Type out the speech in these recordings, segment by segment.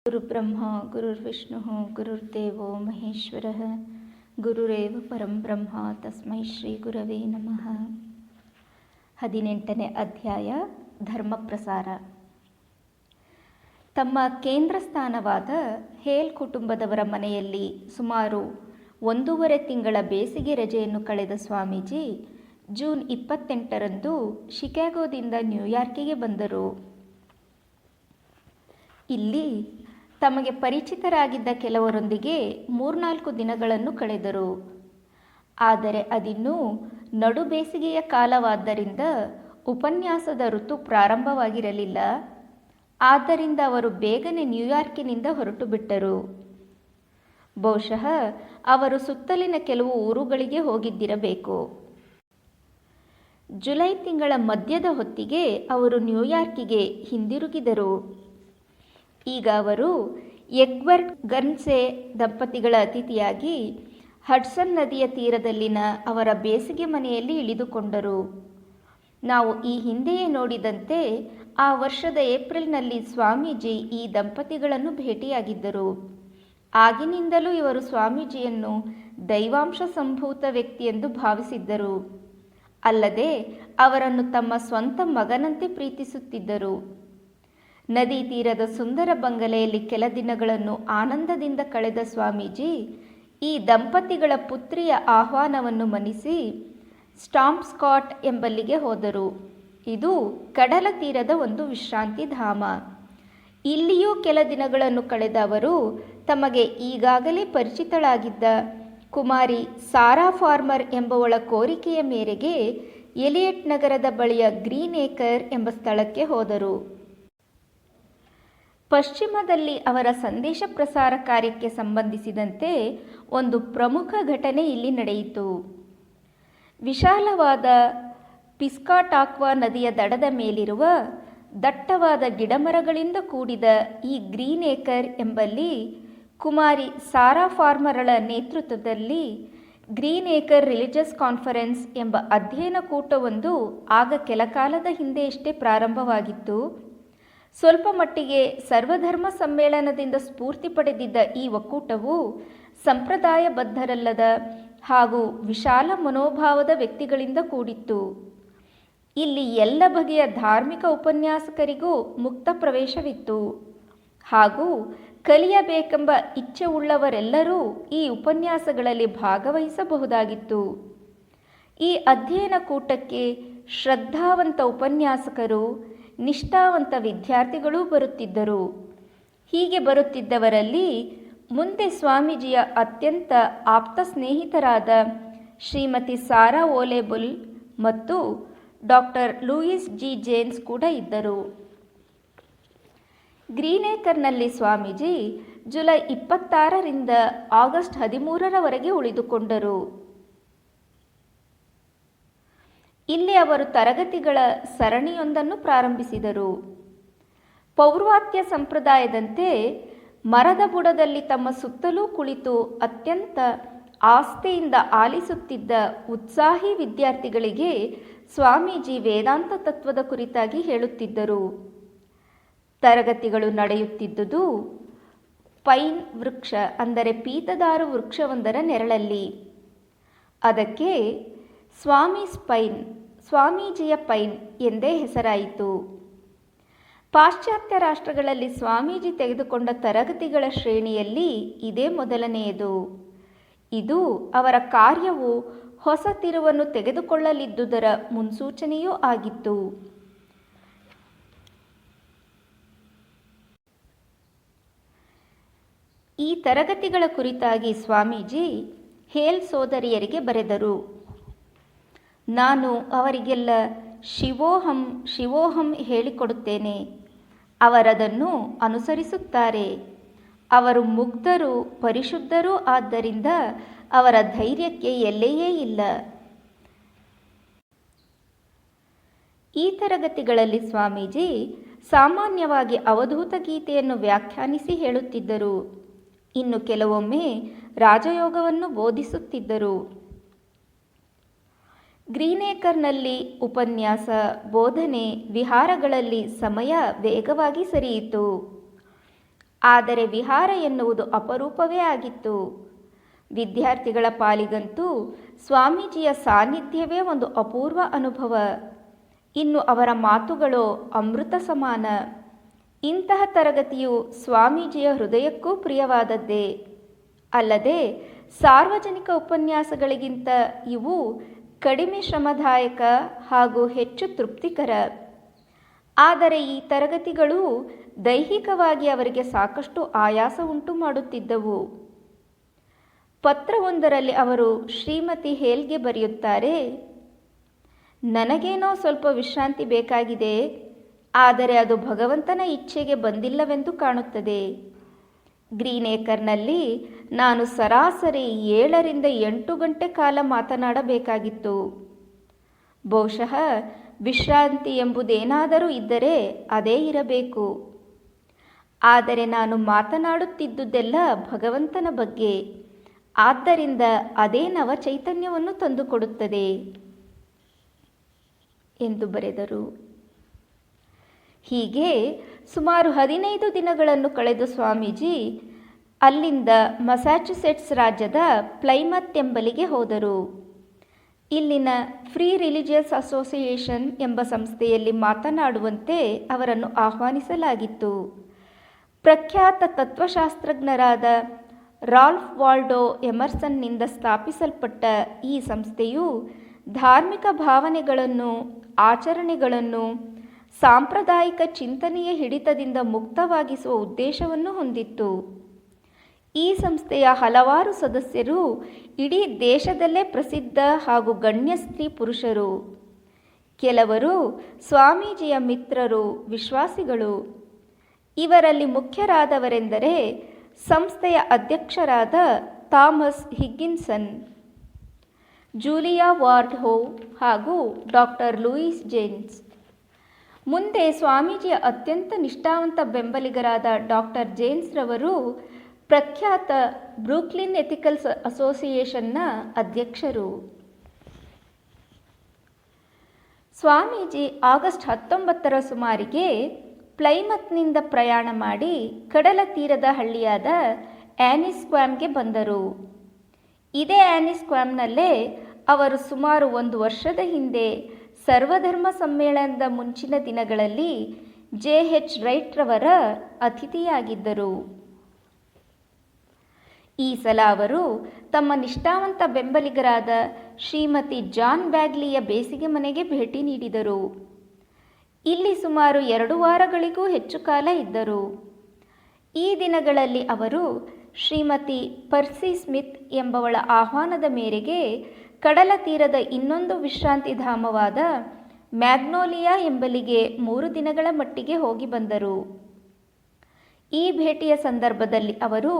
ಗುರುಬ್ರಹ್ಮ ಗುರುರ್ವಿಷ್ಣು ಗುರುರ್ದೇವೋ ಮಹೇಶ್ವರ ಗುರುರೇವ ಪರಂ ಬ್ರಹ್ಮ ತಸ್ಮೈ ಶ್ರೀ ಗುರವೇ ನಮಃ. 18ನೇ ಅಧ್ಯಾಯ ಧರ್ಮ ಪ್ರಸಾರ. ತಮ್ಮ ಕೇಂದ್ರ ಸ್ಥಾನವಾದ ಹೇಲ್ ಕುಟುಂಬದವರ ಮನೆಯಲ್ಲಿ ಸುಮಾರು 1.5 ತಿಂಗಳ ಬೇಸಿಗೆ ರಜೆಯನ್ನು ಕಳೆದ ಸ್ವಾಮೀಜಿ ಜೂನ್ 28ರಂದು ಶಿಕಾಗೋದಿಂದ ನ್ಯೂಯಾರ್ಕಿಗೆ ಬಂದರು. ಇಲ್ಲಿ ತಮಗೆ ಪರಿಚಿತರಾಗಿದ್ದ ಕೆಲವರೊಂದಿಗೆ 3-4 ದಿನಗಳನ್ನು ಕಳೆದರು. ಆದರೆ ಅದಿನ್ನೂ ನಡು ಬೇಸಿಗೆಯ ಕಾಲವಾದ್ದರಿಂದ ಉಪನ್ಯಾಸದ ಋತು ಪ್ರಾರಂಭವಾಗಿರಲಿಲ್ಲ. ಆದ್ದರಿಂದ ಅವರು ಬೇಗನೆ ನ್ಯೂಯಾರ್ಕಿನಿಂದ ಹೊರಟು ಬಿಟ್ಟರು. ಬಹುಶಃ ಅವರು ಸುತ್ತಲಿನ ಕೆಲವು ಊರುಗಳಿಗೆ ಹೋಗಿದ್ದಿರಬೇಕು. ಜುಲೈ ತಿಂಗಳ ಮಧ್ಯದ ಹೊತ್ತಿಗೆ ಅವರು ನ್ಯೂಯಾರ್ಕಿಗೆ ಹಿಂದಿರುಗಿದರು. ಈಗ ಅವರು ಎಡ್ವರ್ಡ್ ಗರ್ನ್ಸೆ ದಂಪತಿಗಳ ಅತಿಥಿಯಾಗಿ ಹಡ್ಸನ್ ನದಿಯ ತೀರದಲ್ಲಿನ ಅವರ ಬೇಸಿಗೆ ಮನೆಯಲ್ಲಿ ಇಳಿದುಕೊಂಡರು. ನಾವು ಈ ಹಿಂದೆಯೇ ನೋಡಿದಂತೆ ಆ ವರ್ಷದ ಏಪ್ರಿಲ್ನಲ್ಲಿ ಸ್ವಾಮೀಜಿ ಈ ದಂಪತಿಗಳನ್ನು ಭೇಟಿಯಾಗಿದ್ದರು. ಆಗಿನಿಂದಲೂ ಇವರು ಸ್ವಾಮೀಜಿಯನ್ನು ದೈವಾಂಶ ಸಂಭೂತ ವ್ಯಕ್ತಿಯೆಂದು ಭಾವಿಸಿದ್ದರು. ಅಲ್ಲದೆ ಅವರನ್ನು ತಮ್ಮ ಸ್ವಂತ ಮಗನಂತೆ ಪ್ರೀತಿಸುತ್ತಿದ್ದರು. ನದಿ ತೀರದ ಸುಂದರ ಬಂಗಲೆಯಲ್ಲಿ ಕೆಲ ದಿನಗಳನ್ನು ಆನಂದದಿಂದ ಕಳೆದ ಸ್ವಾಮೀಜಿ ಈ ದಂಪತಿಗಳ ಪುತ್ರಿಯ ಆಹ್ವಾನವನ್ನು ಮನ್ನಿಸಿ ಸ್ಟಾಂಪ್ಸ್ಕಾಟ್ ಎಂಬಲ್ಲಿಗೆ ಹೋದರು. ಇದು ಕಡಲ ತೀರದ ಒಂದು ವಿಶ್ರಾಂತಿ ಧಾಮ. ಇಲ್ಲಿಯೂ ಕೆಲ ದಿನಗಳನ್ನು ಕಳೆದ ಅವರು ತಮಗೆ ಈಗಾಗಲೇ ಪರಿಚಿತಳಾಗಿದ್ದ ಕುಮಾರಿ ಸಾರಾ ಫಾರ್ಮರ್ ಎಂಬವಳ ಕೋರಿಕೆಯ ಮೇರೆಗೆ ಎಲಿಯಟ್ ನಗರದ ಬಳಿಯ ಗ್ರೀನ್ ಏಕರ್ ಎಂಬ ಸ್ಥಳಕ್ಕೆ ಹೋದರು. ಪಶ್ಚಿಮದಲ್ಲಿ ಅವರ ಸಂದೇಶ ಪ್ರಸಾರ ಕಾರ್ಯಕ್ಕೆ ಸಂಬಂಧಿಸಿದಂತೆ ಒಂದು ಪ್ರಮುಖ ಘಟನೆ ಇಲ್ಲಿ ನಡೆಯಿತು. ವಿಶಾಲವಾದ ಪಿಸ್ಕಾಟಾಕ್ವಾ ನದಿಯ ದಡದ ಮೇಲಿರುವ ದಟ್ಟವಾದ ಗಿಡಮರಗಳಿಂದ ಕೂಡಿದ ಈ ಗ್ರೀನ್ ಏಕರ್ ಎಂಬಲ್ಲಿ ಕುಮಾರಿ ಸಾರಾ ಫಾರ್ಮರಳ ನೇತೃತ್ವದಲ್ಲಿ ಗ್ರೀನ್ ಏಕರ್ ರಿಲಿಜಿಯಸ್ ಕಾನ್ಫರೆನ್ಸ್ ಎಂಬ ಅಧ್ಯಯನ ಕೂಟವೊಂದು ಆಗ ಕೆಲ ಕಾಲದ ಹಿಂದೆಯಷ್ಟೇ ಪ್ರಾರಂಭವಾಗಿತ್ತು. ಸ್ವಲ್ಪ ಮಟ್ಟಿಗೆ ಸರ್ವಧರ್ಮ ಸಮ್ಮೇಳನದಿಂದ ಸ್ಫೂರ್ತಿ ಪಡೆದಿದ್ದ ಈ ಒಕ್ಕೂಟವು ಸಂಪ್ರದಾಯಬದ್ಧರಲ್ಲದ ಹಾಗೂ ವಿಶಾಲ ಮನೋಭಾವದ ವ್ಯಕ್ತಿಗಳಿಂದ ಕೂಡಿತ್ತು. ಇಲ್ಲಿ ಎಲ್ಲ ಬಗೆಯ ಧಾರ್ಮಿಕ ಉಪನ್ಯಾಸಕರಿಗೂ ಮುಕ್ತ ಪ್ರವೇಶವಿತ್ತು ಹಾಗೂ ಕಲಿಯಬೇಕೆಂಬ ಇಚ್ಛೆ ಉಳ್ಳವರೆಲ್ಲರೂ ಈ ಉಪನ್ಯಾಸಗಳಲ್ಲಿ ಭಾಗವಹಿಸಬಹುದಾಗಿತ್ತು. ಈ ಅಧ್ಯಯನ ಕೂಟಕ್ಕೆ ಶ್ರದ್ಧಾವಂತ ಉಪನ್ಯಾಸಕರು, ನಿಷ್ಠಾವಂತ ವಿದ್ಯಾರ್ಥಿಗಳೂ ಬರುತ್ತಿದ್ದರು. ಹೀಗೆ ಬರುತ್ತಿದ್ದವರಲ್ಲಿ ಮುಂದೆ ಸ್ವಾಮೀಜಿಯ ಅತ್ಯಂತ ಆಪ್ತ ಸ್ನೇಹಿತರಾದ ಶ್ರೀಮತಿ ಸಾರಾ ಓಲೆಬುಲ್ ಮತ್ತು ಡಾಕ್ಟರ್ ಲೂಯಿಸ್ ಜಿ ಜೇನ್ಸ್ ಕೂಡ ಇದ್ದರು. ಗ್ರೀನ್ ಏಕರ್ನಲ್ಲಿ ಸ್ವಾಮೀಜಿ ಜುಲೈ 26ರಿಂದ ಆಗಸ್ಟ್ 13ರವರೆಗೆ ಉಳಿದುಕೊಂಡರು. ಇಲ್ಲಿ ಅವರು ತರಗತಿಗಳ ಸರಣಿಯೊಂದನ್ನು ಪ್ರಾರಂಭಿಸಿದರು. ಪೌರ್ವಾತ್ಯ ಸಂಪ್ರದಾಯದಂತೆ ಮರದ ಬುಡದಲ್ಲಿ ತಮ್ಮ ಸುತ್ತಲೂ ಕುಳಿತು ಅತ್ಯಂತ ಆಸ್ಥೆಯಿಂದ ಆಲಿಸುತ್ತಿದ್ದ ಉತ್ಸಾಹಿ ವಿದ್ಯಾರ್ಥಿಗಳಿಗೆ ಸ್ವಾಮೀಜಿ ವೇದಾಂತ ತತ್ವದ ಕುರಿತಾಗಿ ಹೇಳುತ್ತಿದ್ದರು. ತರಗತಿಗಳು ನಡೆಯುತ್ತಿದ್ದುದು ಪೈನ್ ವೃಕ್ಷ ಅಂದರೆ ಪೀತದಾರು ವೃಕ್ಷವೊಂದರ ನೆರಳಲ್ಲಿ. ಅದಕ್ಕೆ ಸ್ವಾಮೀಜಿಯ ಪೈನ್ ಎಂದೇ ಹೆಸರಾಯಿತು. ಪಾಶ್ಚಾತ್ಯ ರಾಷ್ಟ್ರಗಳಲ್ಲಿ ಸ್ವಾಮೀಜಿ ತೆಗೆದುಕೊಂಡ ತರಗತಿಗಳ ಶ್ರೇಣಿಯಲ್ಲಿ ಇದೇ ಮೊದಲನೆಯದು. ಇದು ಅವರ ಕಾರ್ಯವು ಹೊಸ ತಿರುವನ್ನು ತೆಗೆದುಕೊಳ್ಳಲಿದ್ದುದರ ಮುನ್ಸೂಚನೆಯೂ ಆಗಿತ್ತು. ಈ ತರಗತಿಗಳ ಕುರಿತಾಗಿ ಸ್ವಾಮೀಜಿ ಹೇಲ್ ಸೋದರಿಯರಿಗೆ ಬರೆದರು. ನಾನು ಅವರಿಗೆಲ್ಲ ಶಿವೋಹಂ ಶಿವೋಹಂ ಹೇಳಿಕೊಡುತ್ತೇನೆ. ಅವರದನ್ನು ಅನುಸರಿಸುತ್ತಾರೆ. ಅವರು ಮುಗ್ಧರೂ ಪರಿಶುದ್ಧರೂ ಆದ್ದರಿಂದ ಅವರ ಧೈರ್ಯಕ್ಕೆ ಎಲ್ಲೆಯೇ ಇಲ್ಲ. ಈ ತರಗತಿಗಳಲ್ಲಿ ಸ್ವಾಮೀಜಿ ಸಾಮಾನ್ಯವಾಗಿ ಅವಧೂತ ಗೀತೆಯನ್ನು ವ್ಯಾಖ್ಯಾನಿಸಿ ಹೇಳುತ್ತಿದ್ದರು. ಇನ್ನು ಕೆಲವೊಮ್ಮೆ ರಾಜಯೋಗವನ್ನು ಬೋಧಿಸುತ್ತಿದ್ದರು. ಗ್ರೀನ್ ಏಕರ್ನಲ್ಲಿ ಉಪನ್ಯಾಸ, ಬೋಧನೆ, ವಿಹಾರಗಳಲ್ಲಿ ಸಮಯ ವೇಗವಾಗಿ ಸರಿಯಿತು. ಆದರೆ ವಿಹಾರ ಎನ್ನುವುದು ಅಪರೂಪವೇ ಆಗಿತ್ತು. ವಿದ್ಯಾರ್ಥಿಗಳ ಪಾಲಿಗಂತೂ ಸ್ವಾಮೀಜಿಯ ಸಾನ್ನಿಧ್ಯವೇ ಒಂದು ಅಪೂರ್ವ ಅನುಭವ. ಇನ್ನು ಅವರ ಮಾತುಗಳು ಅಮೃತ ಸಮಾನ. ಇಂತಹ ತರಗತಿಯು ಸ್ವಾಮೀಜಿಯ ಹೃದಯಕ್ಕೂ ಪ್ರಿಯವಾದದ್ದೇ. ಅಲ್ಲದೆ ಸಾರ್ವಜನಿಕ ಉಪನ್ಯಾಸಗಳಿಗಿಂತ ಇವು ಕಡಿಮೆ ಶ್ರಮದಾಯಕ ಹಾಗೂ ಹೆಚ್ಚು ತೃಪ್ತಿಕರ. ಆದರೆ ಈ ತರಗತಿಗಳು ದೈಹಿಕವಾಗಿ ಅವರಿಗೆ ಸಾಕಷ್ಟು ಆಯಾಸ ಉಂಟು ಮಾಡುತ್ತಿದ್ದವು. ಪತ್ರವೊಂದರಲ್ಲಿ ಅವರು ಶ್ರೀಮತಿ ಹೇಲ್ಗೆ ಬರೆಯುತ್ತಾರೆ, ನನಗೇನೋ ಸ್ವಲ್ಪ ವಿಶ್ರಾಂತಿ ಬೇಕಾಗಿದೆ, ಆದರೆ ಅದು ಭಗವಂತನ ಇಚ್ಛೆಗೆ ಬಂದಿಲ್ಲವೆಂದು ಕಾಣುತ್ತದೆ. ಗ್ರೀನೇಕರ್ನಲ್ಲಿ ನಾನು ಸರಾಸರಿ 7 ರಿಂದ 8 ಗಂಟೆ ಕಾಲ ಮಾತನಾಡಬೇಕಾಗಿತ್ತು. ಬಹುಶಃ ವಿಶ್ರಾಂತಿ ಎಂಬುದೇನಾದರೂ ಇದ್ದರೆ ಅದೇ ಇರಬೇಕು. ಆದರೆ ನಾನು ಮಾತನಾಡುತ್ತಿದ್ದುದೆಲ್ಲ ಭಗವಂತನ ಬಗ್ಗೆ. ಆದ್ದರಿಂದ ಅದೇ ನವ ಚೈತನ್ಯವನ್ನು ತಂದುಕೊಡುತ್ತದೆ ಎಂದು ಬರೆದರು. ಹೀಗೆ ಸುಮಾರು 15 ದಿನಗಳನ್ನು ಕಳೆದು ಸ್ವಾಮೀಜಿ ಅಲ್ಲಿಂದ ಮಸಾಚುಸೆಟ್ಸ್ ರಾಜ್ಯದ ಪ್ಲೈಮತ್ ಎಂಬಲ್ಲಿಗೆ ಹೋದರು. ಇಲ್ಲಿನ ಫ್ರೀ ರಿಲಿಜಿಯಸ್ ಅಸೋಸಿಯೇಷನ್ ಎಂಬ ಸಂಸ್ಥೆಯಲ್ಲಿ ಮಾತನಾಡುವಂತೆ ಅವರನ್ನು ಆಹ್ವಾನಿಸಲಾಗಿತ್ತು. ಪ್ರಖ್ಯಾತ ತತ್ವಶಾಸ್ತ್ರಜ್ಞರಾದ ರಾಲ್ಫ್ ವಾಲ್ಡೋ ಎಮರ್ಸನ್ನಿಂದ ಸ್ಥಾಪಿಸಲ್ಪಟ್ಟ ಈ ಸಂಸ್ಥೆಯು ಧಾರ್ಮಿಕ ಭಾವನೆಗಳನ್ನು, ಆಚರಣೆಗಳನ್ನು ಸಾಂಪ್ರದಾಯಿಕ ಚಿಂತನೆಯ ಹಿಡಿತದಿಂದ ಮುಕ್ತವಾಗಿಸುವ ಉದ್ದೇಶವನ್ನು ಹೊಂದಿತ್ತು. ಈ ಸಂಸ್ಥೆಯ ಹಲವಾರು ಸದಸ್ಯರು ಇಡೀ ದೇಶದಲ್ಲೇ ಪ್ರಸಿದ್ಧ ಹಾಗೂ ಗಣ್ಯ ಸ್ತ್ರೀ ಪುರುಷರು. ಕೆಲವರು ಸ್ವಾಮೀಜಿಯ ಮಿತ್ರರು, ವಿಶ್ವಾಸಿಗಳು. ಇವರಲ್ಲಿ ಮುಖ್ಯರಾದವರೆಂದರೆ ಸಂಸ್ಥೆಯ ಅಧ್ಯಕ್ಷರಾದ ಥಾಮಸ್ ಹಿಗ್ಗಿನ್ಸನ್, ಜೂಲಿಯಾ ವಾರ್ಡ್ ಹೋವ್ ಹಾಗೂ ಡಾಕ್ಟರ್ ಲೂಯಿಸ್ ಜೇನ್ಸ್. ಮುಂದೆ ಸ್ವಾಮೀಜಿಯ ಅತ್ಯಂತ ನಿಷ್ಠಾವಂತ ಬೆಂಬಲಿಗರಾದ ಡಾಕ್ಟರ್ ಜೇನ್ಸ್ ರವರು ಪ್ರಖ್ಯಾತ ಬ್ರೂಕ್ಲಿನ್ ಎಥಿಕಲ್ ಅಸೋಸಿಯೇಷನ್ನ ಅಧ್ಯಕ್ಷರು. ಸ್ವಾಮೀಜಿ ಆಗಸ್ಟ್ 19ರ ಸುಮಾರಿಗೆ ಪ್ಲೈಮತ್ನಿಂದ ಪ್ರಯಾಣ ಮಾಡಿ ಕಡಲ ತೀರದ ಹಳ್ಳಿಯಾದ ಆ್ಯನಿಸ್ಕ್ವಾಮ್ಗೆ ಬಂದರು. ಇದೇ ಆ್ಯನಿಸ್ಕ್ವಾಮ್ನಲ್ಲೇ ಅವರು ಸುಮಾರು 1 ವರ್ಷದ ಹಿಂದೆ ಸರ್ವಧರ್ಮ ಸಮ್ಮೇಳನದ ಮುಂಚಿನ ದಿನಗಳಲ್ಲಿ ಜೆ.ಎಚ್. ರೈಟ್ ರವರ ಅತಿಥಿಯಾಗಿದ್ದರು. ಈ ಸಲ ಅವರು ತಮ್ಮ ನಿಷ್ಠಾವಂತ ಬೆಂಬಲಿಗರಾದ ಶ್ರೀಮತಿ ಜಾನ್ ಬ್ಯಾಗ್ಲಿಯ ಬೇಸಿಗೆ ಮನೆಗೆ ಭೇಟಿ ನೀಡಿದರು. ಇಲ್ಲಿ ಸುಮಾರು 2 ವಾರಗಳಿಗೂ ಹೆಚ್ಚು ಕಾಲ ಇದ್ದರು. ಈ ದಿನಗಳಲ್ಲಿ ಅವರು ಶ್ರೀಮತಿ ಪರ್ಸಿ ಸ್ಮಿತ್ ಎಂಬವಳ ಆಹ್ವಾನದ ಮೇರೆಗೆ ಕಡಲ ತೀರದ ಇನ್ನೊಂದು ವಿಶ್ರಾಂತಿ ಧಾಮವಾದ ಮ್ಯಾಗ್ನೋಲಿಯಾ ಎಂಬಲ್ಲಿಗೆ 3 ದಿನಗಳ ಮಟ್ಟಿಗೆ ಹೋಗಿ ಬಂದರು. ಈ ಭೇಟಿಯ ಸಂದರ್ಭದಲ್ಲಿ ಅವರು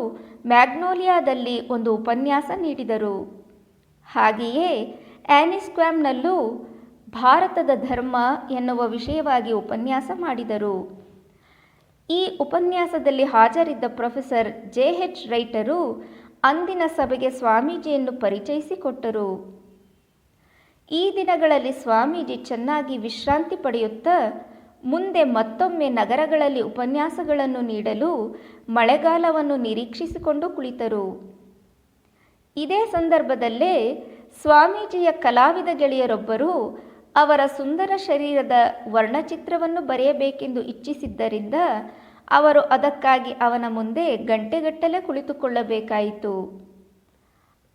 ಮ್ಯಾಗ್ನೋಲಿಯಾದಲ್ಲಿ ಒಂದು ಉಪನ್ಯಾಸ ನೀಡಿದರು. ಹಾಗೆಯೇ ಆ್ಯನಿಸ್ಕ್ವಾಮ್ನಲ್ಲೂ ಭಾರತದ ಧರ್ಮ ಎನ್ನುವ ವಿಷಯವಾಗಿ ಉಪನ್ಯಾಸ ಮಾಡಿದರು. ಈ ಉಪನ್ಯಾಸದಲ್ಲಿ ಹಾಜರಿದ್ದ ಪ್ರೊಫೆಸರ್ ಜೆ.ಎಚ್. ರೈಟರು ಅಂದಿನ ಸಭೆಗೆ ಸ್ವಾಮೀಜಿಯನ್ನು ಪರಿಚಯಿಸಿಕೊಟ್ಟರು. ಈ ದಿನಗಳಲ್ಲಿ ಸ್ವಾಮೀಜಿ ಚೆನ್ನಾಗಿ ವಿಶ್ರಾಂತಿ ಪಡೆಯುತ್ತಾ ಮುಂದೆ ಮತ್ತೊಮ್ಮೆ ನಗರಗಳಲ್ಲಿ ಉಪನ್ಯಾಸಗಳನ್ನು ನೀಡಲು ಮಳೆಗಾಲವನ್ನು ನಿರೀಕ್ಷಿಸಿಕೊಂಡು ಕುಳಿತರು. ಇದೇ ಸಂದರ್ಭದಲ್ಲೇ ಸ್ವಾಮೀಜಿಯ ಕಲಾವಿದ ಗೆಳೆಯರೊಬ್ಬರು ಅವರ ಸುಂದರ ಶರೀರದ ವರ್ಣಚಿತ್ರವನ್ನು ಬರೆಯಬೇಕೆಂದು ಇಚ್ಛಿಸಿದ್ದರಿಂದ ಅವರು ಅದಕ್ಕಾಗಿ ಅವನ ಮುಂದೆ ಗಂಟೆಗಟ್ಟಲೆ ಕುಳಿತುಕೊಳ್ಳಬೇಕಾಯಿತು.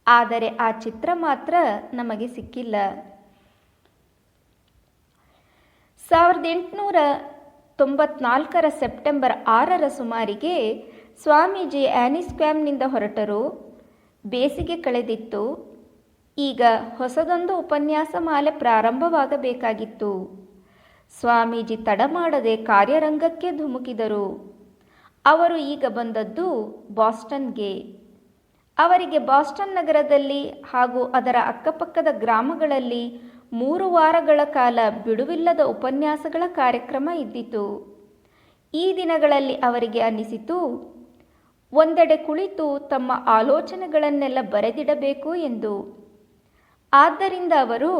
ಆದರೆ ಆ ಚಿತ್ರ ಮಾತ್ರ ನಮಗೆ ಸಿಕ್ಕಿಲ್ಲ. 1894ರ ಸೆಪ್ಟೆಂಬರ್ 6ರ ಸುಮಾರಿಗೆ ಸ್ವಾಮೀಜಿ ಆ್ಯನಿಸ್ಕ್ವಾಮ್ನಿಂದ ಹೊರಟರು. ಬೇಸಿಗೆ ಕಳೆದಿತ್ತು. ಈಗ ಹೊಸದೊಂದು ಉಪನ್ಯಾಸ ಮಾಲೆ ಪ್ರಾರಂಭವಾಗಬೇಕಾಗಿತ್ತು. ಸ್ವಾಮೀಜಿ ತಡ ಮಾಡದೆ ಕಾರ್ಯರಂಗಕ್ಕೆ ಧುಮುಕಿದರು. ಅವರು ಈಗ ಬಂದದ್ದು ಬಾಸ್ಟನ್ಗೆ. ಅವರಿಗೆ ಬಾಸ್ಟನ್ ನಗರದಲ್ಲಿ ಹಾಗೂ ಅದರ ಅಕ್ಕಪಕ್ಕದ ಗ್ರಾಮಗಳಲ್ಲಿ 3 ವಾರಗಳ ಕಾಲ ಬಿಡುವಿಲ್ಲದ ಉಪನ್ಯಾಸಗಳ ಕಾರ್ಯಕ್ರಮ ಇದ್ದಿತು. ಈ ದಿನಗಳಲ್ಲಿ ಅವರಿಗೆ ಅನ್ನಿಸಿತು, ಒಂದೆಡೆ ಕುಳಿತು ತಮ್ಮ ಆಲೋಚನೆಗಳನ್ನೆಲ್ಲ ಬರೆದಿಡಬೇಕು ಎಂದು. ಆದ್ದರಿಂದ ಅವರು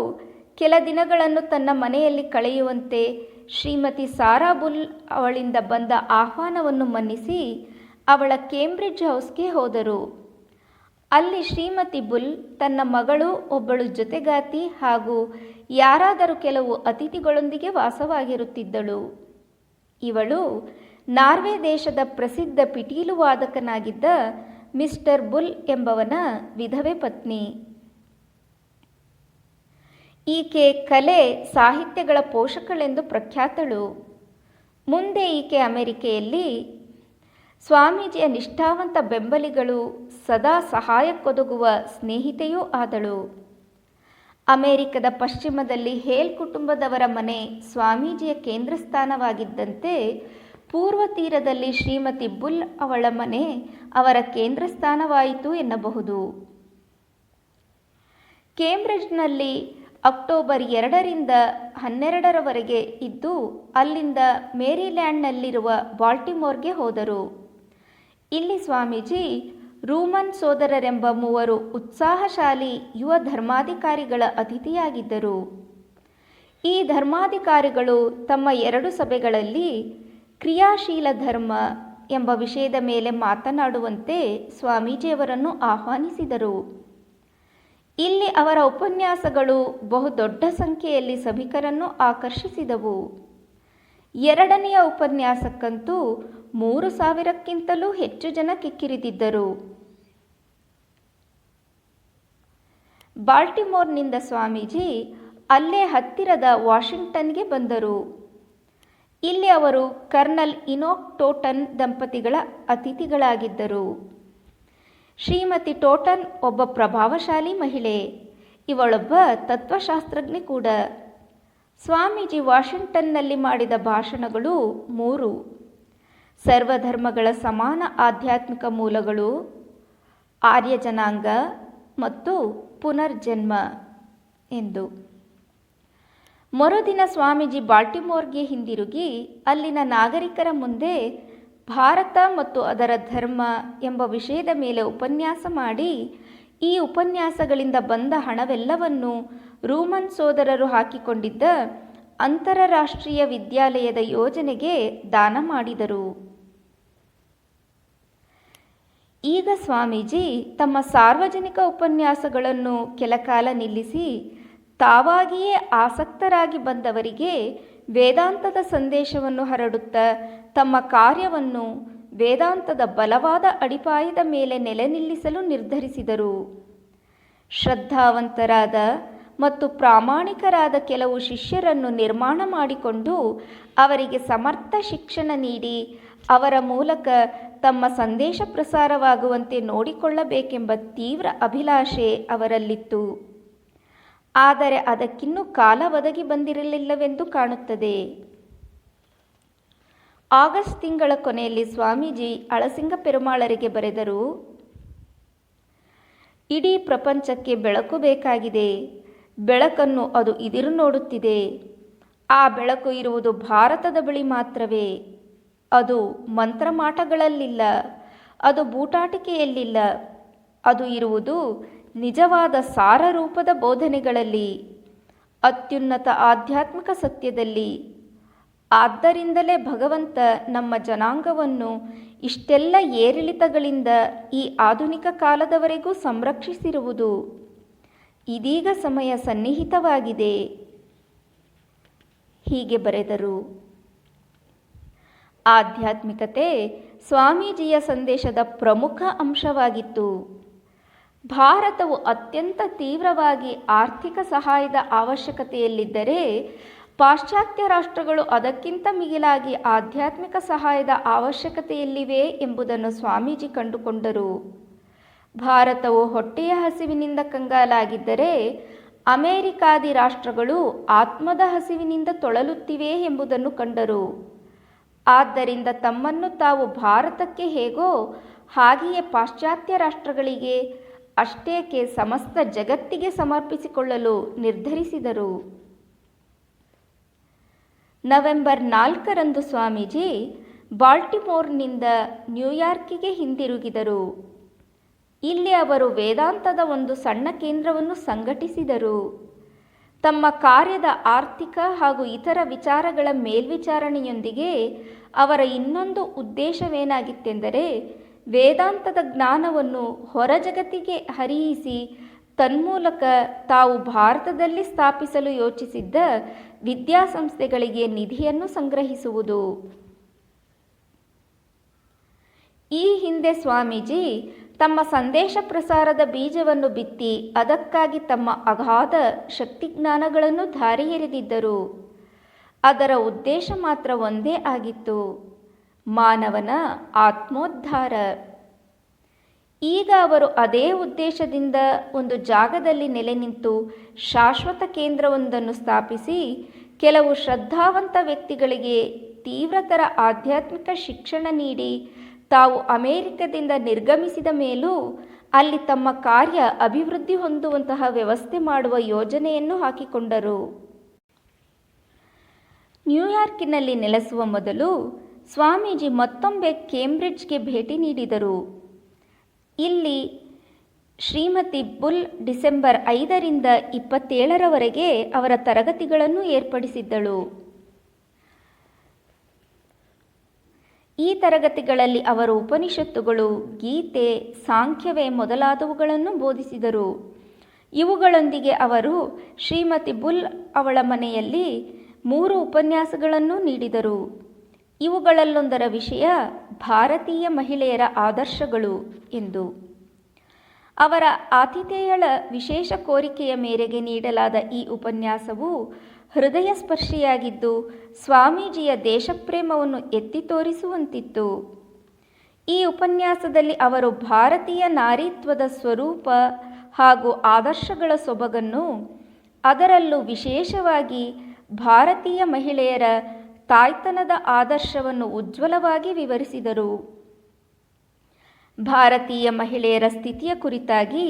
ಕೆಲ ದಿನಗಳನ್ನು ತನ್ನ ಮನೆಯಲ್ಲಿ ಕಳೆಯುವಂತೆ ಶ್ರೀಮತಿ ಸಾರಾಬುಲ್ ಅವಳಿಂದ ಬಂದ ಆಹ್ವಾನವನ್ನು ಮನ್ನಿಸಿ ಅವಳ ಕೇಂಬ್ರಿಡ್ಜ್ ಹೌಸ್ಗೆ ಹೋದರು. ಅಲ್ಲಿ ಶ್ರೀಮತಿ ಬುಲ್ ತನ್ನ ಮಗಳು, ಒಬ್ಬಳು ಜೊತೆಗಾತಿ ಹಾಗೂ ಯಾರಾದರೂ ಕೆಲವು ಅತಿಥಿಗಳೊಂದಿಗೆ ವಾಸವಾಗಿರುತ್ತಿದ್ದಳು. ಇವಳು ನಾರ್ವೆ ದೇಶದ ಪ್ರಸಿದ್ಧ ಪಿಟೀಲು ವಾದಕನಾಗಿದ್ದ ಮಿಸ್ಟರ್ ಬುಲ್ ಎಂಬವನ ವಿಧವೆ ಪತ್ನಿ. ಈಕೆ ಕಲೆ ಸಾಹಿತ್ಯಗಳ ಪೋಷಕಳೆಂದು ಪ್ರಖ್ಯಾತಳು. ಮುಂದೆ ಈಕೆ ಅಮೆರಿಕೆಯಲ್ಲಿ ಸ್ವಾಮೀಜಿಯ ನಿಷ್ಠಾವಂತ ಬೆಂಬಲಿಗಳು, ಸದಾ ಸಹಾಯಕ್ಕೊದಗುವ ಸ್ನೇಹಿತೆಯೂ ಆದಳು. ಅಮೆರಿಕದ ಪಶ್ಚಿಮದಲ್ಲಿ ಹೇಲ್ ಕುಟುಂಬದವರ ಮನೆ ಸ್ವಾಮೀಜಿಯ ಕೇಂದ್ರ ಸ್ಥಾನವಾಗಿದ್ದಂತೆ, ಪೂರ್ವ ತೀರದಲ್ಲಿ ಶ್ರೀಮತಿ ಬುಲ್ ಅವಳ ಮನೆ ಅವರ ಕೇಂದ್ರ ಸ್ಥಾನವಾಯಿತು ಎನ್ನಬಹುದು. ಕೇಂಬ್ರಿಡ್ಜ್ನಲ್ಲಿ ಅಕ್ಟೋಬರ್ 2ರಿಂದ 12ರವರೆಗೆ ಇದ್ದು, ಅಲ್ಲಿಂದ ಮೇರಿಲ್ಯಾಂಡ್ನಲ್ಲಿರುವ ಬಾಲ್ಟಿಮೋರ್ಗೆ ಹೋದರು. ಇಲ್ಲಿ ಸ್ವಾಮೀಜಿ ರೂಮನ್ ಸೋದರರೆಂಬ 3 ಉತ್ಸಾಹಶಾಲಿ ಯುವ ಧರ್ಮಾಧಿಕಾರಿಗಳ ಅತಿಥಿಯಾಗಿದ್ದರು. ಈ ಧರ್ಮಾಧಿಕಾರಿಗಳು ತಮ್ಮ 2 ಸಭೆಗಳಲ್ಲಿ ಕ್ರಿಯಾಶೀಲ ಧರ್ಮ ಎಂಬ ವಿಷಯದ ಮೇಲೆ ಮಾತನಾಡುವಂತೆ ಸ್ವಾಮೀಜಿಯವರನ್ನು ಆಹ್ವಾನಿಸಿದರು. ಇಲ್ಲಿ ಅವರ ಉಪನ್ಯಾಸಗಳು ಬಹುದೊಡ್ಡ ಸಂಖ್ಯೆಯಲ್ಲಿ ಸಭಿಕರನ್ನು ಆಕರ್ಷಿಸಿದವು. 2ನೆಯ ಉಪನ್ಯಾಸಕ್ಕಂತೂ 3000ಕ್ಕಿಂತಲೂ ಹೆಚ್ಚು ಜನ ಕಿಕ್ಕಿರಿದಿದ್ದರು. ಬಾಲ್ಟಿಮೋರ್ನಿಂದ ಸ್ವಾಮೀಜಿ ಅಲ್ಲೇ ಹತ್ತಿರದ ವಾಷಿಂಗ್ಟನ್ಗೆ ಬಂದರು. ಇಲ್ಲಿ ಅವರು ಕರ್ನಲ್ ಇನೋಕ್ ಟೋಟನ್ ದಂಪತಿಗಳ ಅತಿಥಿಗಳಾಗಿದ್ದರು. ಶ್ರೀಮತಿ ಟೋಟನ್ ಒಬ್ಬ ಪ್ರಭಾವಶಾಲಿ ಮಹಿಳೆ. ಇವಳೊಬ್ಬ ತತ್ವಶಾಸ್ತ್ರಜ್ಞೆ ಕೂಡ. ಸ್ವಾಮೀಜಿ ವಾಷಿಂಗ್ಟನ್ನಲ್ಲಿ ಮಾಡಿದ ಭಾಷಣಗಳು 3: ಸರ್ವಧರ್ಮಗಳ ಸಮಾನ ಆಧ್ಯಾತ್ಮಿಕ ಮೂಲಗಳು, ಆರ್ಯ ಜನಾಂಗ ಮತ್ತು ಪುನರ್ಜನ್ಮ ಎಂದು. ಮರುದಿನ ಸ್ವಾಮೀಜಿ ಬಾಲ್ಟಿಮೋರ್ಗೆ ಹಿಂದಿರುಗಿ ಅಲ್ಲಿನ ನಾಗರಿಕರ ಮುಂದೆ ಭಾರತ ಮತ್ತು ಅದರ ಧರ್ಮ ಎಂಬ ವಿಷಯದ ಮೇಲೆ ಉಪನ್ಯಾಸ ಮಾಡಿ, ಈ ಉಪನ್ಯಾಸಗಳಿಂದ ಬಂದ ಹಣವೆಲ್ಲವನ್ನು ರೂಮನ್ ಸೋದರರು ಹಾಕಿಕೊಂಡಿದ್ದ ಅಂತರರಾಷ್ಟ್ರೀಯ ವಿದ್ಯಾಲಯದ ಯೋಜನೆಗೆ ದಾನ ಮಾಡಿದರು. ಈಗ ಸ್ವಾಮೀಜಿ ತಮ್ಮ ಸಾರ್ವಜನಿಕ ಉಪನ್ಯಾಸಗಳನ್ನು ಕೆಲಕಾಲ ನಿಲ್ಲಿಸಿ, ತಾವಾಗಿಯೇ ಆಸಕ್ತರಾಗಿ ಬಂದವರಿಗೆ ವೇದಾಂತದ ಸಂದೇಶವನ್ನು ಹರಡುತ್ತಾ ತಮ್ಮ ಕಾರ್ಯವನ್ನು ವೇದಾಂತದ ಬಲವಾದ ಅಡಿಪಾಯದ ಮೇಲೆ ನೆಲೆ ನಿಲ್ಲಿಸಲು ನಿರ್ಧರಿಸಿದರು. ಶ್ರದ್ಧಾವಂತರಾದ ಮತ್ತು ಪ್ರಾಮಾಣಿಕರಾದ ಕೆಲವು ಶಿಷ್ಯರನ್ನು ನಿರ್ಮಾಣ ಮಾಡಿಕೊಂಡು ಅವರಿಗೆ ಸಮರ್ಥ ಶಿಕ್ಷಣ ನೀಡಿ ಅವರ ಮೂಲಕ ತಮ್ಮ ಸಂದೇಶ ಪ್ರಸಾರವಾಗುವಂತೆ ನೋಡಿಕೊಳ್ಳಬೇಕೆಂಬ ತೀವ್ರ ಅಭಿಲಾಷೆ ಅವರಲ್ಲಿತ್ತು. ಆದರೆ ಅದಕ್ಕಿನ್ನೂ ಕಾಲ ಒದಗಿ ಬಂದಿರಲಿಲ್ಲವೆಂದು ಕಾಣುತ್ತದೆ. ಆಗಸ್ಟ್ ತಿಂಗಳ ಕೊನೆಯಲ್ಲಿ ಸ್ವಾಮೀಜಿ ಅಳಸಿಂಗ ಪೆರುಮಾಳರಿಗೆ ಬರೆದರು: ಇಡೀ ಪ್ರಪಂಚಕ್ಕೆ ಬೆಳಕು ಬೇಕಾಗಿದೆ. ಬೆಳಕನ್ನು ಅದು ಇದಿರು ನೋಡುತ್ತಿದೆ. ಆ ಬೆಳಕು ಇರುವುದು ಭಾರತದ ಬಳಿ ಮಾತ್ರವೇ. ಅದು ಮಂತ್ರಮಾಟಗಳಲ್ಲಿಲ್ಲ, ಅದು ಬೂಟಾಟಿಕೆಯಲ್ಲಿಲ್ಲ. ಅದು ಇರುವುದು ನಿಜವಾದ ಸಾರರೂಪದ ಬೋಧನೆಗಳಲ್ಲಿ, ಅತ್ಯುನ್ನತ ಆಧ್ಯಾತ್ಮಿಕ ಸತ್ಯದಲ್ಲಿ. ಆದ್ದರಿಂದಲೇ ಭಗವಂತ ನಮ್ಮ ಜನಾಂಗವನ್ನು ಇಷ್ಟೆಲ್ಲ ಏರಿಳಿತಗಳಿಂದ ಈ ಆಧುನಿಕ ಕಾಲದವರೆಗೂ ಸಂರಕ್ಷಿಸಿರುವುದು. ಇದೀಗ ಸಮಯ ಸನ್ನಿಹಿತವಾಗಿದೆ. ಹೀಗೆ ಬರೆದರು. ಆಧ್ಯಾತ್ಮಿಕತೆ ಸ್ವಾಮೀಜಿಯ ಸಂದೇಶದ ಪ್ರಮುಖ ಅಂಶವಾಗಿತ್ತು. ಭಾರತವು ಅತ್ಯಂತ ತೀವ್ರವಾಗಿ ಆರ್ಥಿಕ ಸಹಾಯದ ಅವಶ್ಯಕತೆಯಲ್ಲಿದ್ದರೆ, ಪಾಶ್ಚಾತ್ಯ ರಾಷ್ಟ್ರಗಳು ಅದಕ್ಕಿಂತ ಮಿಗಿಲಾಗಿ ಆಧ್ಯಾತ್ಮಿಕ ಸಹಾಯದ ಅವಶ್ಯಕತೆಯಲ್ಲಿವೆ ಎಂಬುದನ್ನು ಸ್ವಾಮೀಜಿ ಕಂಡುಕೊಂಡರು. ಭಾರತವು ಹೊಟ್ಟೆಯ ಹಸಿವಿನಿಂದ ಕಂಗಾಲಾಗಿದ್ದರೆ, ಅಮೆರಿಕಾದಿ ರಾಷ್ಟ್ರಗಳು ಆತ್ಮದ ಹಸಿವಿನಿಂದ ತೊಳಲುತ್ತಿವೆ ಎಂಬುದನ್ನು ಕಂಡರು. ಆದ್ದರಿಂದ ತಮ್ಮನ್ನು ತಾವು ಭಾರತಕ್ಕೆ ಹೇಗೋ ಹಾಗೆಯೇ ಪಾಶ್ಚಾತ್ಯ ರಾಷ್ಟ್ರಗಳಿಗೆ, ಅಷ್ಟೇಕೆ ಸಮಸ್ತ ಜಗತ್ತಿಗೆ ಸಮರ್ಪಿಸಿಕೊಳ್ಳಲು ನಿರ್ಧರಿಸಿದರು. ನವೆಂಬರ್ 4ರಂದು ಸ್ವಾಮೀಜಿ ಬಾಲ್ಟಿಮೋರ್ನಿಂದ ನ್ಯೂಯಾರ್ಕಿಗೆ ಹಿಂದಿರುಗಿದರು. ಇಲ್ಲಿ ಅವರು ವೇದಾಂತದ ಒಂದು ಸಣ್ಣ ಕೇಂದ್ರವನ್ನು ಸಂಘಟಿಸಿದರು. ತಮ್ಮ ಕಾರ್ಯದ ಆರ್ಥಿಕ ಹಾಗೂ ಇತರ ವಿಚಾರಗಳ ಮೇಲ್ವಿಚಾರಣೆಯೊಂದಿಗೆ ಅವರ ಇನ್ನೊಂದು ಉದ್ದೇಶವೇನಾಗಿತ್ತೆಂದರೆ ವೇದಾಂತದ ಜ್ಞಾನವನ್ನು ಹೊರ ಜಗತ್ತಿಗೆ ಹರಿಯಿಸಿ ತನ್ಮೂಲಕ ತಾವು ಭಾರತದಲ್ಲಿ ಸ್ಥಾಪಿಸಲು ಯೋಚಿಸಿದ್ದ ವಿದ್ಯಾಸಂಸ್ಥೆಗಳಿಗೆ ನಿಧಿಯನ್ನು ಸಂಗ್ರಹಿಸುವುದು. ಈ ಹಿಂದೆ ಸ್ವಾಮೀಜಿ ತಮ್ಮ ಸಂದೇಶ ಪ್ರಸಾರದ ಬೀಜವನ್ನು ಬಿತ್ತಿ ಅದಕ್ಕಾಗಿ ತಮ್ಮ ಅಗಾಧ ಶಕ್ತಿಜ್ಞಾನಗಳನ್ನು ಧಾರೆ ಎರೆದಿದ್ದರು. ಅದರ ಉದ್ದೇಶ ಮಾತ್ರ ಒಂದೇ ಆಗಿತ್ತು, ಮಾನವನ ಆತ್ಮೋದ್ಧಾರ. ಈಗ ಅವರು ಅದೇ ಉದ್ದೇಶದಿಂದ ಒಂದು ಜಾಗದಲ್ಲಿ ನೆಲೆ ನಿಂತು ಶಾಶ್ವತ ಕೇಂದ್ರವೊಂದನ್ನು ಸ್ಥಾಪಿಸಿ ಕೆಲವು ಶ್ರದ್ಧಾವಂತ ವ್ಯಕ್ತಿಗಳಿಗೆ ತೀವ್ರತರ ಆಧ್ಯಾತ್ಮಿಕ ಶಿಕ್ಷಣ ನೀಡಿ ತಾವು ಅಮೆರಿಕದಿಂದ ನಿರ್ಗಮಿಸಿದ ಮೇಲೂ ಅಲ್ಲಿ ತಮ್ಮ ಕಾರ್ಯ ಅಭಿವೃದ್ಧಿ ಹೊಂದುವಂತಹ ವ್ಯವಸ್ಥೆ ಮಾಡುವ ಯೋಜನೆಯನ್ನು ಹಾಕಿಕೊಂಡರು. ನ್ಯೂಯಾರ್ಕಿನಲ್ಲಿ ನೆಲೆಸುವ ಮೊದಲು ಸ್ವಾಮೀಜಿ ಮತ್ತೊಮ್ಮೆ ಕೇಂಬ್ರಿಡ್ಜ್ಗೆ ಭೇಟಿ ನೀಡಿದರು. ಇಲ್ಲಿ ಶ್ರೀಮತಿ ಬುಲ್ ಡಿಸೆಂಬರ್ 5ರಿಂದ 27ರವರೆಗೆ ಅವರ ತರಗತಿಗಳನ್ನು ಏರ್ಪಡಿಸಿದ್ದಳು. ಈ ತರಗತಿಗಳಲ್ಲಿ ಅವರು ಉಪನಿಷತ್ತುಗಳು, ಗೀತೆ, ಸಾಂಖ್ಯವೇ ಮೊದಲಾದವುಗಳನ್ನು ಬೋಧಿಸಿದರು. ಇವುಗಳೊಂದಿಗೆ ಅವರು ಶ್ರೀಮತಿ ಬುಲ್ ಅವಳ ಮನೆಯಲ್ಲಿ 3 ಉಪನ್ಯಾಸಗಳನ್ನು ನೀಡಿದರು. ಇವುಗಳಲ್ಲೊಂದರ ವಿಷಯ ಭಾರತೀಯ ಮಹಿಳೆಯರ ಆದರ್ಶಗಳು ಎಂದು. ಅವರ ಆತಿಥೇಯಳ ವಿಶೇಷ ಕೋರಿಕೆಯ ಮೇರೆಗೆ ನೀಡಲಾದ ಈ ಉಪನ್ಯಾಸವು ಹೃದಯ ಸ್ಪರ್ಶಿಯಾಗಿದ್ದು ಸ್ವಾಮೀಜಿಯ ದೇಶಪ್ರೇಮವನ್ನು ಎತ್ತಿ ತೋರಿಸುವಂತಿತ್ತು. ಈ ಉಪನ್ಯಾಸದಲ್ಲಿ ಅವರು ಭಾರತೀಯ ನಾರೀತ್ವದ ಸ್ವರೂಪ ಹಾಗೂ ಆದರ್ಶಗಳ ಸೊಬಗನ್ನು, ಅದರಲ್ಲೂ ವಿಶೇಷವಾಗಿ ಭಾರತೀಯ ಮಹಿಳೆಯರ ತಾಯ್ತನದ ಆದರ್ಶವನ್ನು ಉಜ್ವಲವಾಗಿ ವಿವರಿಸಿದರು. ಭಾರತೀಯ ಮಹಿಳೆಯರ ಸ್ಥಿತಿಯ ಕುರಿತಾಗಿ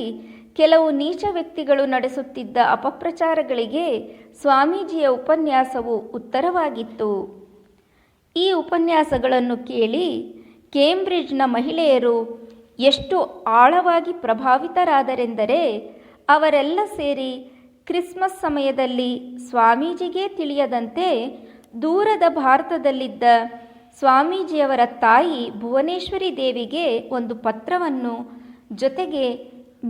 ಕೆಲವು ನೀಚ ವ್ಯಕ್ತಿಗಳು ನಡೆಸುತ್ತಿದ್ದ ಅಪಪ್ರಚಾರಗಳಿಗೆ ಸ್ವಾಮೀಜಿಯ ಉಪನ್ಯಾಸವು ಉತ್ತರವಾಗಿತ್ತು. ಈ ಉಪನ್ಯಾಸಗಳನ್ನು ಕೇಳಿ ಕೇಂಬ್ರಿಡ್ಜ್ನ ಮಹಿಳೆಯರು ಎಷ್ಟು ಆಳವಾಗಿ ಪ್ರಭಾವಿತರಾದರೆಂದರೆ ಅವರೆಲ್ಲ ಸೇರಿ ಕ್ರಿಸ್ಮಸ್ ಸಮಯದಲ್ಲಿ ಸ್ವಾಮೀಜಿಗೆ ತಿಳಿಯದಂತೆ ದೂರದ ಭಾರತದಲ್ಲಿದ್ದ ಸ್ವಾಮೀಜಿಯವರ ತಾಯಿ ಭುವನೇಶ್ವರಿ ದೇವಿಗೆ ಒಂದು ಪತ್ರವನ್ನು, ಜೊತೆಗೆ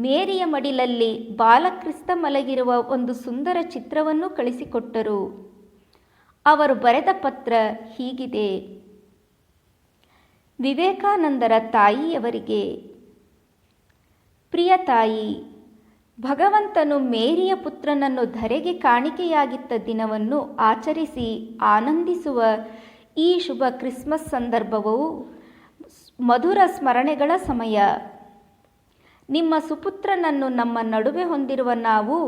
ಮೇರಿಯ ಮಡಿಲಲ್ಲಿ ಬಾಲಕ್ರಿಸ್ತ ಮಲಗಿರುವ ಒಂದು ಸುಂದರ ಚಿತ್ರವನ್ನು ಕಳಿಸಿಕೊಟ್ಟರು. ಅವರು ಬರೆದ ಪತ್ರ ಹೀಗಿದೆ: ವಿವೇಕಾನಂದರ ತಾಯಿಯವರಿಗೆ. ಪ್ರಿಯ ತಾಯಿ, ಭಗವಂತನು ಮೇರಿಯ ಪುತ್ರನನ್ನು ಧರೆಗೆ ಕಾಣಿಕೆಯಾಗಿದ್ದ ದಿನವನ್ನು ಆಚರಿಸಿ ಆನಂದಿಸುವ ಈ ಶುಭ ಕ್ರಿಸ್ಮಸ್ ಸಂದರ್ಭವು ಮಧುರ ಸ್ಮರಣೆಗಳ ಸಮಯ. ನಿಮ್ಮ ಸುಪುತ್ರನನ್ನು ನಮ್ಮ ನಡುವೆ ಹೊಂದಿರುವ ನಾವು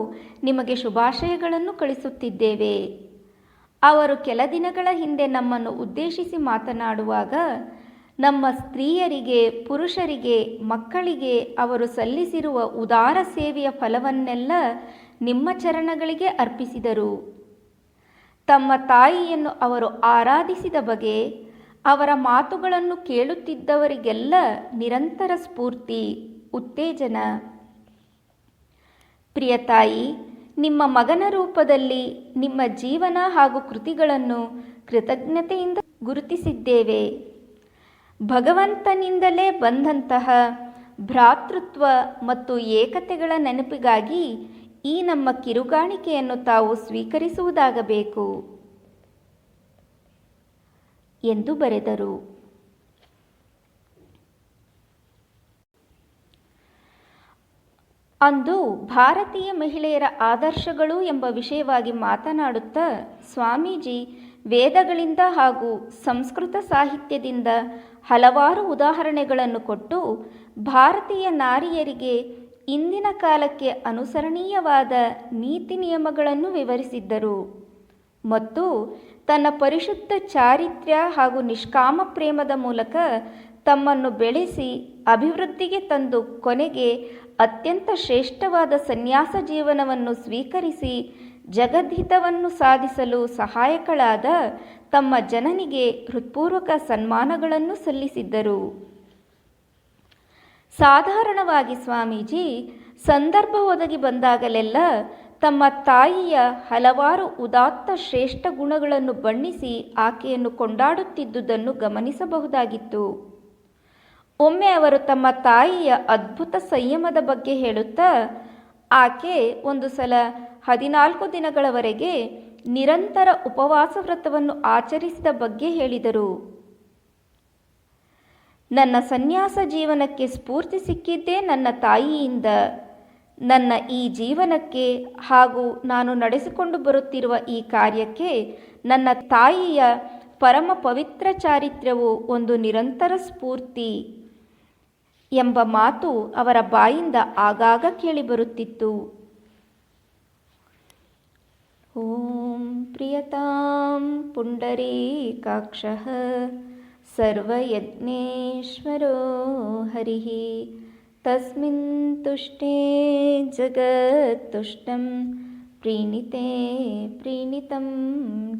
ನಿಮಗೆ ಶುಭಾಶಯಗಳನ್ನು ಕಳಿಸುತ್ತಿದ್ದೇವೆ. ಅವರು ಕೆಲ ದಿನಗಳ ಹಿಂದೆ ನಮ್ಮನ್ನು ಉದ್ದೇಶಿಸಿ ಮಾತನಾಡುವಾಗ ನಮ್ಮ ಸ್ತ್ರೀಯರಿಗೆ, ಪುರುಷರಿಗೆ, ಮಕ್ಕಳಿಗೆ ಅವರು ಸಲ್ಲಿಸಿರುವ ಉದಾರ ಸೇವೆಯ ಫಲವನ್ನೆಲ್ಲ ನಿಮ್ಮ ಚರಣಗಳಿಗೆ ಅರ್ಪಿಸಿದರು. ತಮ್ಮ ತಾಯಿಯನ್ನು ಅವರು ಆರಾಧಿಸಿದ ಬಗೆ, ಅವರ ಮಾತುಗಳನ್ನು ಕೇಳುತ್ತಿದ್ದವರಿಗೆಲ್ಲ ನಿರಂತರ ಸ್ಫೂರ್ತಿ, ಉತ್ತೇಜನ. ಪ್ರಿಯ ತಾಯಿ, ನಿಮ್ಮ ಮಗನ ರೂಪದಲ್ಲಿ ನಿಮ್ಮ ಜೀವನ ಹಾಗೂ ಕೃತಿಗಳನ್ನು ಕೃತಜ್ಞತೆಯಿಂದ ಗುರುತಿಸಿದ್ದೇವೆ. ಭಗವಂತನಿಂದಲೇ ಬಂದಂತಹ ಭ್ರಾತೃತ್ವ ಮತ್ತು ಏಕತೆಗಳ ನೆನಪಿಗಾಗಿ ಈ ನಮ್ಮ ಕಿರುಗಾಣಿಕೆಯನ್ನು ತಾವು ಸ್ವೀಕರಿಸುವುದಾಗಬೇಕು ಎಂದು ಬರೆದರು. ಅಂದು ಭಾರತೀಯ ಮಹಿಳೆಯರ ಆದರ್ಶಗಳು ಎಂಬ ವಿಷಯವಾಗಿ ಮಾತನಾಡುತ್ತಾ ಸ್ವಾಮೀಜಿ ವೇದಗಳಿಂದ ಹಾಗೂ ಸಂಸ್ಕೃತ ಸಾಹಿತ್ಯದಿಂದ ಹಲವಾರು ಉದಾಹರಣೆಗಳನ್ನು ಕೊಟ್ಟು ಭಾರತೀಯ ನಾರಿಯರಿಗೆ ಇಂದಿನ ಕಾಲಕ್ಕೆ ಅನುಸರಣೀಯವಾದ ನೀತಿ ನಿಯಮಗಳನ್ನು ವಿವರಿಸಿದ್ದರು ಮತ್ತು ತನ್ನ ಪರಿಶುದ್ಧ ಚಾರಿತ್ರ್ಯ ಹಾಗೂ ನಿಷ್ಕಾಮ ಪ್ರೇಮದ ಮೂಲಕ ತಮ್ಮನ್ನು ಬೆಳೆಸಿ ಅಭಿವೃದ್ಧಿಗೆ ತಂದು ಕೊನೆಗೆ ಅತ್ಯಂತ ಶ್ರೇಷ್ಠವಾದ ಸನ್ಯಾಸ ಜೀವನವನ್ನು ಸ್ವೀಕರಿಸಿ ಜಗದ್ಹಿತವನ್ನು ಸಾಧಿಸಲು ಸಹಾಯಕಳಾದ ತಮ್ಮ ಜನನಿಗೆ ಹೃತ್ಪೂರ್ವಕ ಸನ್ಮಾನಗಳನ್ನು ಸಲ್ಲಿಸಿದ್ದರು. ಸಾಧಾರಣವಾಗಿ ಸ್ವಾಮೀಜಿ ಸಂದರ್ಭ ಒದಗಿ ಬಂದಾಗಲೆಲ್ಲ ತಮ್ಮ ತಾಯಿಯ ಹಲವಾರು ಉದಾತ್ತ ಶ್ರೇಷ್ಠ ಗುಣಗಳನ್ನು ಬಣ್ಣಿಸಿ ಆಕೆಯನ್ನು ಕೊಂಡಾಡುತ್ತಿದ್ದುದನ್ನು ಗಮನಿಸಬಹುದಾಗಿತ್ತು. ಒಮ್ಮೆ ಅವರು ತಮ್ಮ ತಾಯಿಯ ಅದ್ಭುತ ಸಂಯಮದ ಬಗ್ಗೆ ಹೇಳುತ್ತಾ, ಆಕೆ ಒಂದು ಸಲ 14 ದಿನಗಳವರೆಗೆ ನಿರಂತರ ಉಪವಾಸ ವ್ರತವನ್ನು ಆಚರಿಸಿದ ಬಗ್ಗೆ ಹೇಳಿದರು. ನನ್ನ ಸನ್ಯಾಸ ಜೀವನಕ್ಕೆ ಸ್ಫೂರ್ತಿ ಸಿಕ್ಕಿದ್ದೇ ನನ್ನ ತಾಯಿಯಿಂದ. ನನ್ನ ಈ ಜೀವನಕ್ಕೆ ಹಾಗೂ ನಾನು ನಡೆಸಿಕೊಂಡು ಬರುತ್ತಿರುವ ಈ ಕಾರ್ಯಕ್ಕೆ ನನ್ನ ತಾಯಿಯ ಪರಮ ಪವಿತ್ರ ಚಾರಿತ್ರ್ಯವು ಒಂದು ನಿರಂತರ ಸ್ಫೂರ್ತಿ ಎಂಬ ಮಾತು ಅವರ ಬಾಯಿಂದ ಆಗಾಗ ಕೇಳಿಬರುತ್ತಿತ್ತು. ಓಂ ಪ್ರಿಯತಾಂ ಪುಂಡರೀಕಾಕ್ಷಃ ಸರ್ವಯಜ್ಞೇಶ್ವರೋ ಹರಿಃ ತಸ್ಮಿನ್ ತುಷ್ಟೇ ಜಗತ್ತುಷ್ಟಂ ಪ್ರೀಣಿತೆ ಪ್ರೀಣಿತಂ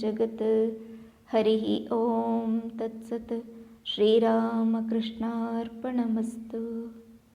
ಜಗತ್. ಹರಿಃ ಓಂ ತತ್ಸತ್. ಶ್ರೀರಾಮಕೃಷ್ಣಾರ್ಪಣಮಸ್ತು.